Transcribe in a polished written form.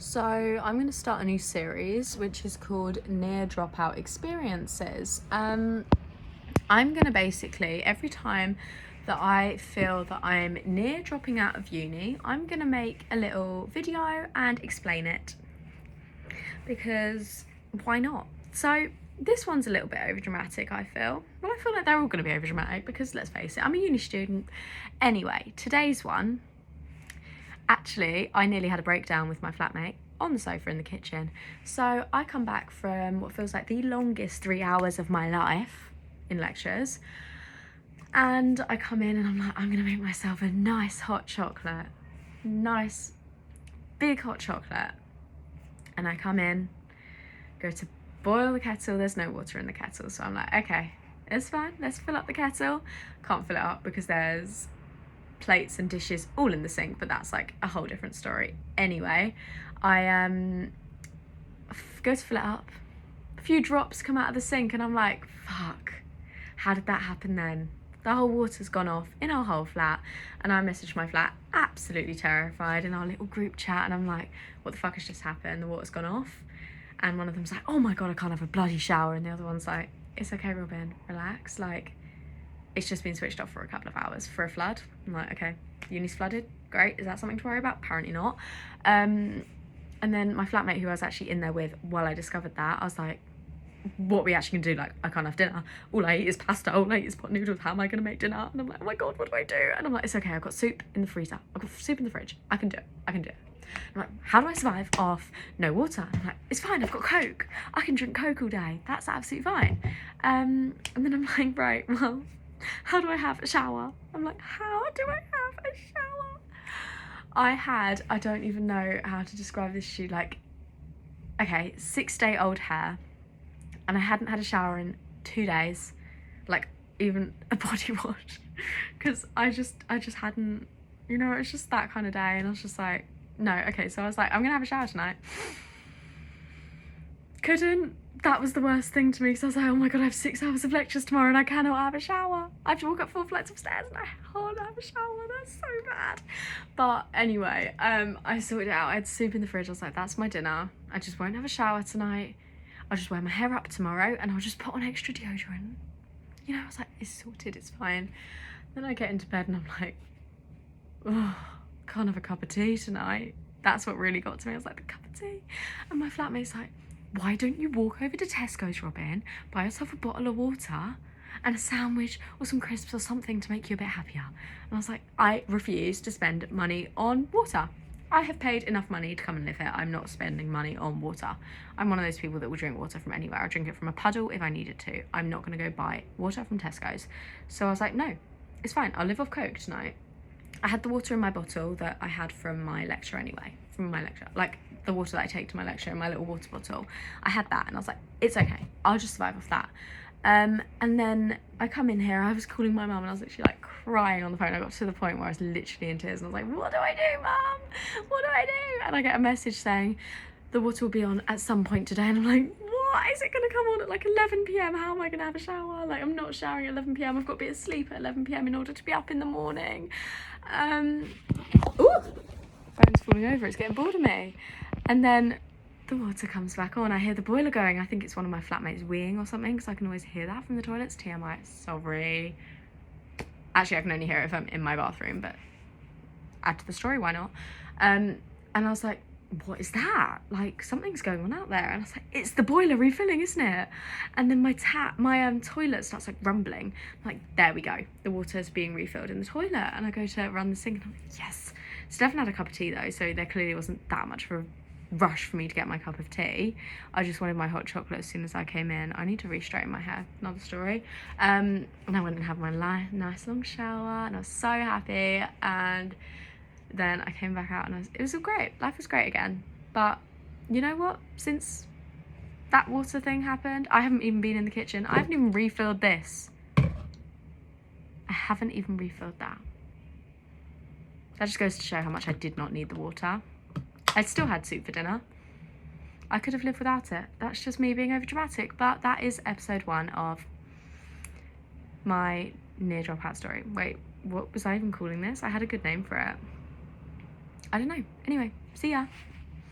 So I'm going to start a new series which is called Near Dropout Experiences. I'm going to basically, every time that I feel that I'm near dropping out of uni, I'm going to make a little video and explain it, because why not? So this one's a little bit overdramatic, I feel. Well, I feel like they're all going to be overdramatic because, let's face it, I'm a uni student. Anyway, today's one, actually, I nearly had a breakdown with my flatmate on the sofa in the kitchen. So I come back from what feels like the longest 3 hours of my life in lectures, and I come in and I'm like, I'm gonna make myself a nice hot chocolate, nice big hot chocolate. And I come in, go to boil the kettle, there's no water in the kettle, so I'm like, okay, it's fine, let's fill up the kettle. Can't fill it up because there's plates and dishes all in the sink, but that's like a whole different story. Anyway, I go to fill it up, a few drops come out of the sink, and I'm like, fuck, how did that happen then? The whole water's gone off in our whole flat. And I messaged my flat, absolutely terrified, in our little group chat, and I'm like, what the fuck has just happened? The water's gone off. And one of them's like, oh my god, I can't have a bloody shower. And the other one's like, it's okay, Robin, relax, like, it's just been switched off for a couple of hours for a flood. I'm like, okay, uni's flooded, great, is that something to worry about? Apparently not. And then my flatmate, who I was actually in there with while I discovered that, I was like, what are we actually gonna do? Like, I can't have dinner, all I eat is pasta, all I eat is pot noodles, how am I gonna make dinner? And I'm like, oh my god, what do I do? And I'm like, it's okay, I've got soup in the freezer, I've got soup in the fridge, I can do it. I'm like, how do I survive off no water? And I'm like, it's fine, I've got Coke, I can drink Coke all day, that's absolutely fine. And then I'm like, right, well, how do I have a shower? I'm like, how do I have a shower? I don't even know how to describe this to you, like, okay, 6-day-old hair, and I hadn't had a shower in 2 days, like even a body wash, because I just hadn't, you know, it's just that kind of day. And I was just like, no, okay, so I was like, I'm gonna have a shower tonight. Couldn't. That was the worst thing to me, because I was like, oh my god, I have 6 hours of lectures tomorrow and I cannot have a shower. I have to walk up 4 flights of stairs and I can't have a shower. That's so bad. But anyway, I sorted it out. I had soup in the fridge. I was like, that's my dinner. I just won't have a shower tonight. I'll just wear my hair up tomorrow and I'll just put on extra deodorant. You know, I was like, it's sorted, it's fine. Then I get into bed and I'm like, oh, can't have a cup of tea tonight. That's what really got to me. I was like, the cup of tea. And my flatmate's like, why don't you walk over to Tesco's, Robin, buy yourself a bottle of water and a sandwich or some crisps or something to make you a bit happier? And I was like, I refuse to spend money on water. I have paid enough money to come and live here. I'm not spending money on water. I'm one of those people that will drink water from anywhere. I'll drink it from a puddle if I needed to. I'm not going to go buy water from Tesco's. So I was like, no, it's fine. I'll live off Coke tonight. I had the water in my bottle that I had from my lecture anyway, like the water that I take to my lecture in my little water bottle. I had that and I was like, it's okay, I'll just survive off that. And then I come in here, I was calling my mum and I was literally like crying on the phone. I got to the point where I was literally in tears and I was like, what do I do, mum? What do I do? And I get a message saying the water will be on at some point today, and I'm like, what? Is it gonna come on at like 11 p.m? How am I gonna have a shower? Like, I'm not showering at 11 p.m. I've got to be asleep at 11 p.m. in order to be up in the morning. Ooh, phone's falling over, it's getting bored of me. And then the water comes back on, I hear the boiler going. I think it's one of my flatmates weeing or something, because I can always hear that from the toilets. TMI, sorry. Actually, I can only hear it if I'm in my bathroom, but add to the story, why not? And I was like, what is that? Like, something's going on out there. And I was like, it's the boiler refilling, isn't it? And then my toilet starts like rumbling. I'm like, there we go, the water's being refilled in the toilet. And I go to run the sink and I'm like, yes. Still haven't had a cup of tea though, so there clearly wasn't that much of a rush for me to get my cup of tea. I just wanted my hot chocolate as soon as I came in. I need to re-straighten my hair, another story. And I went and had my nice long shower and I was so happy. And then I came back out and it was all great. Life was great again. But you know what? Since that water thing happened, I haven't even been in the kitchen. I haven't even refilled this. I haven't even refilled that. That just goes to show how much I did not need the water. I still had soup for dinner. I could have lived without it. That's just me being overdramatic. But that is episode 1 of my near dropout story. Wait, what was I even calling this? I had a good name for it. I don't know. Anyway, see ya.